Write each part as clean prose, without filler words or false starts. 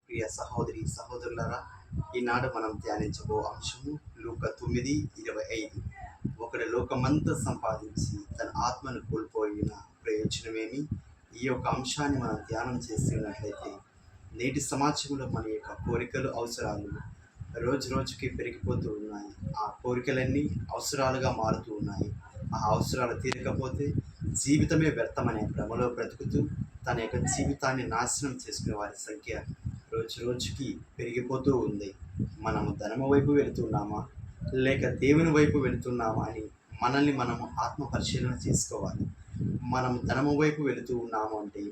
ప్రియ సహోదరి సహోదరులారా, ఈనాడు మనం ధ్యానించబో అంశము లూకా 9:25. ఒకడు లోకమంతా సంపాదించి తన ఆత్మను కోల్పోయిన ప్రయోజనమేమి? ఈ యొక్క అంశాన్ని మనం ధ్యానం చేస్తున్నట్లయితే నేటి సమాజంలో మన యొక్క కోరికలు, అవసరాలు రోజు రోజుకి పెరిగిపోతూ ఉన్నాయి. ఆ కోరికలన్నీ అవసరాలుగా మారుతూ ఉన్నాయి. ఆ అవసరాలు తీరకపోతే జీవితమే వ్యర్థమనే భ్రమలో బ్రతుకుతూ తన యొక్క జీవితాన్ని నాశనం చేసుకునే వారి సంఖ్య రోజు రోజుకి పెరిగిపోతూ ఉంది. మనము ధనము వైపు వెళుతున్నామా లేక దేవుని వైపు వెళుతున్నామా అని మనల్ని మనము ఆత్మ పరిశీలన చేసుకోవాలి. మనం ధనము వైపు వెళుతూ ఉన్నాము అంటే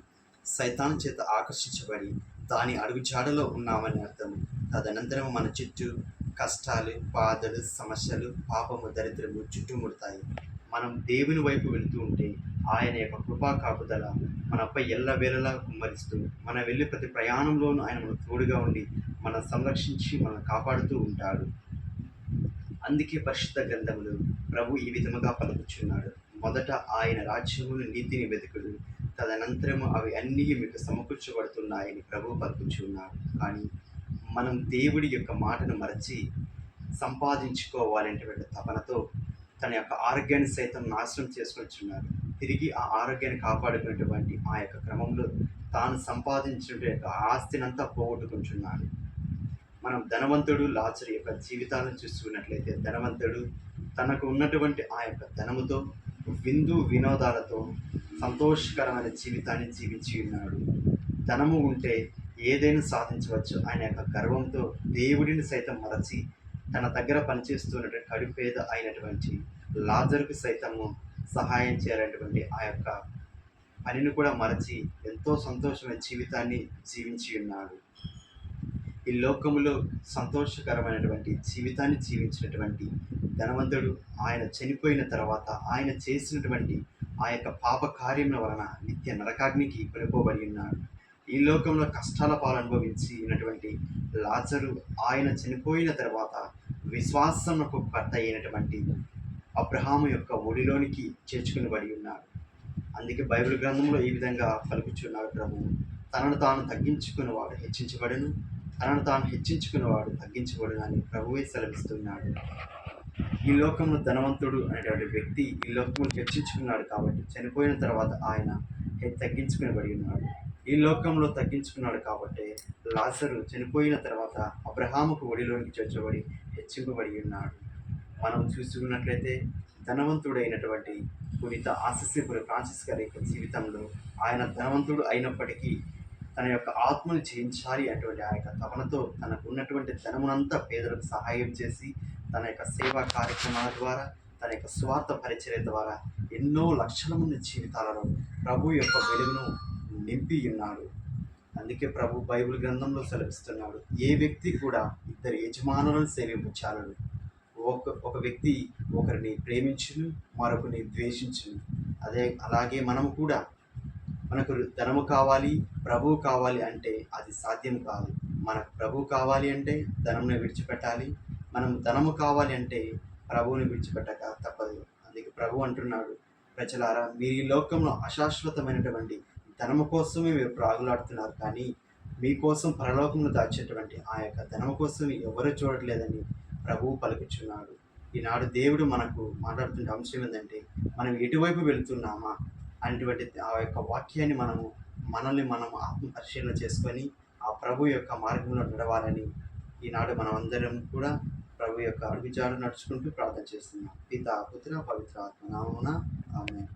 సైతాను చేత ఆకర్షించబడి దాని అడుగుజాడలో ఉన్నామని అర్థం. తదనంతరం మన చుట్టూ కష్టాలు, బాధలు, సమస్యలు, పాపము, దరిద్రము చుట్టుముడతాయి. మనం దేవుని వైపు వెళుతూ ఉంటే ఆయన యొక్క కృపా కాపుదల మనపై ఎల్లవేళలా కుమ్మరిస్తూ మన వెళ్ళి ప్రతి ప్రయాణంలోనూ ఆయన మనకు తోడుగా ఉండి మనం సంరక్షించి మనం కాపాడుతూ ఉంటాడు. అందుకే పరిశుద్ధ గ్రంథములు ప్రభు ఈ విధముగా పలుకుచున్నాడు. మొదట ఆయన రాజ్యమును, నీతిని వెతుకుడు, తదనంతరము అవి అన్నీ మీకు సమకూర్చబడుతున్నాయని ప్రభు పలుకుచున్నాడు. కానీ మనం దేవుడి యొక్క మాటను మరచి సంపాదించుకోవాలనేటువంటి తపనతో తన యొక్క ఆరోగ్యాన్ని సైతం నాశనం చేసుకొచ్చున్నాడు. తిరిగి ఆ ఆరోగ్యాన్ని కాపాడుకునేటువంటి ఆ యొక్క క్రమంలో తాను సంపాదించిన యొక్క ఆస్తినంతా పోగొట్టుకుంటున్నాడు. మనం ధనవంతుడు లాజరు యొక్క జీవితాలను చూస్తున్నట్లయితే ధనవంతుడు తనకు ఉన్నటువంటి ఆ యొక్క ధనముతో విందు వినోదాలతో సంతోషకరమైన జీవితాన్ని జీవించి ఉన్నాడు. ధనము ఉంటే ఏదైనా సాధించవచ్చు ఆయన యొక్క గర్వంతో దేవుడిని సైతం మరచి తన దగ్గర పనిచేస్తున్నటువంటి కడుపేద అయినటువంటి లాజరుకు సైతము సహాయం చేయాలనేటువంటి ఆ యొక్క పనిని కూడా మరచి ఎంతో సంతోషమైన జీవితాన్ని జీవించి ఉన్నాడు. ఈ లోకములో సంతోషకరమైనటువంటి జీవితాన్ని జీవించినటువంటి ధనవంతుడు ఆయన చనిపోయిన తర్వాత ఆయన చేసినటువంటి ఆ యొక్క పాప కార్యముల వలన నిత్య నరకాగ్నికి కొనుకోబడి ఉన్నాడు. ఈ లోకంలో కష్టాల పాలనుభవించినటువంటి లాజరు ఆయన చనిపోయిన తర్వాత విశ్వాసమునకు కర్త అయినటువంటి అబ్రహాము యొక్క ఒడిలోనికి చేర్చుకునబడి ఉన్నాడు. అందుకే బైబిల్ గ్రంథంలో ఈ విధంగా పలుకుచున్నాడు ప్రభువు, తనను తాను తగ్గించుకునేవాడు హెచ్చించబడను, తనను తాను హెచ్చించుకునేవాడు తగ్గించబడును అని ప్రభువే సెలవిస్తున్నాడు. ఈ లోకంలో ధనవంతుడు అనేటువంటి వ్యక్తి ఈ లోకంలో హెచ్చించుకున్నాడు కాబట్టి చనిపోయిన తర్వాత ఆయన తగ్గించుకునబడి ఉన్నాడు. ఈ లోకంలో తగ్గించుకున్నాడు కాబట్టి లాజరు చనిపోయిన తర్వాత అబ్రహాముకు ఒడిలోనికి చేర్చబడి హెచ్చింపబడి ఉన్నాడు. మనం చూసుకున్నట్లయితే ధనవంతుడైనటువంటి పునీత ఆసిసిపురి ఫ్రాన్సిస్ గారి యొక్క జీవితంలో ఆయన ధనవంతుడు అయినప్పటికీ తన యొక్క ఆత్మను జయించాలి అటువంటి ఆ యొక్క తపనతో తనకు ఉన్నటువంటి ధనమునంతా పేదలకు సహాయం చేసి తన యొక్క సేవా కార్యక్రమాల ద్వారా తన యొక్క స్వార్థ పరిచర్య ద్వారా ఎన్నో లక్షల మంది జీవితాలలో ప్రభు యొక్క వెలుగును నింపి ఉన్నాడు. అందుకే ప్రభు బైబిల్ గ్రంథంలో సెలవిస్తున్నాడు, ఏ వ్యక్తి కూడా ఇద్దరు యజమానులను సేవించాలడు. ఒక వ్యక్తి ఒకరిని ప్రేమించును, మరొకరిని ద్వేషించును. అలాగే మనము కూడా మనకు ధనము కావాలి, ప్రభువు కావాలి అంటే అది సాధ్యం కాదు. మనకు ప్రభువు కావాలి అంటే ధనమును విడిచిపెట్టాలి, మనం ధనము కావాలి అంటే ప్రభువుని విడిచిపెట్టక తప్పదు. అందుకే ప్రభు అంటున్నాడు, ప్రజలారా మీరు ఈ లోకంలో అశాశ్వతమైనటువంటి ధనము కోసమే మీరు ప్రాగులాడుతున్నారు, కానీ మీకోసం పరలోకమును దాచేటువంటి ఆ యొక్క ధనము కోసం ఎవరు చూడట్లేదని ప్రభువు పలుకుచున్నాడు. ఈనాడు దేవుడు మనకు మాట్లాడుతున్న అంశం ఏంటంటే మనం ఎటువైపు వెళుతున్నామా అనేటువంటి ఆ యొక్క వాక్యాన్ని మనల్ని ఆత్మ పరిశీలన చేసుకొని ఆ ప్రభు యొక్క మార్గంలో నడవాలని ఈనాడు మనం అందరం కూడా ప్రభు యొక్క అడుగుజాడు నడుచుకుంటూ ప్రార్థన చేస్తున్నాం. పితా, పుత్ర, పవిత్ర ఆత్మ నామమున ఆమేన్.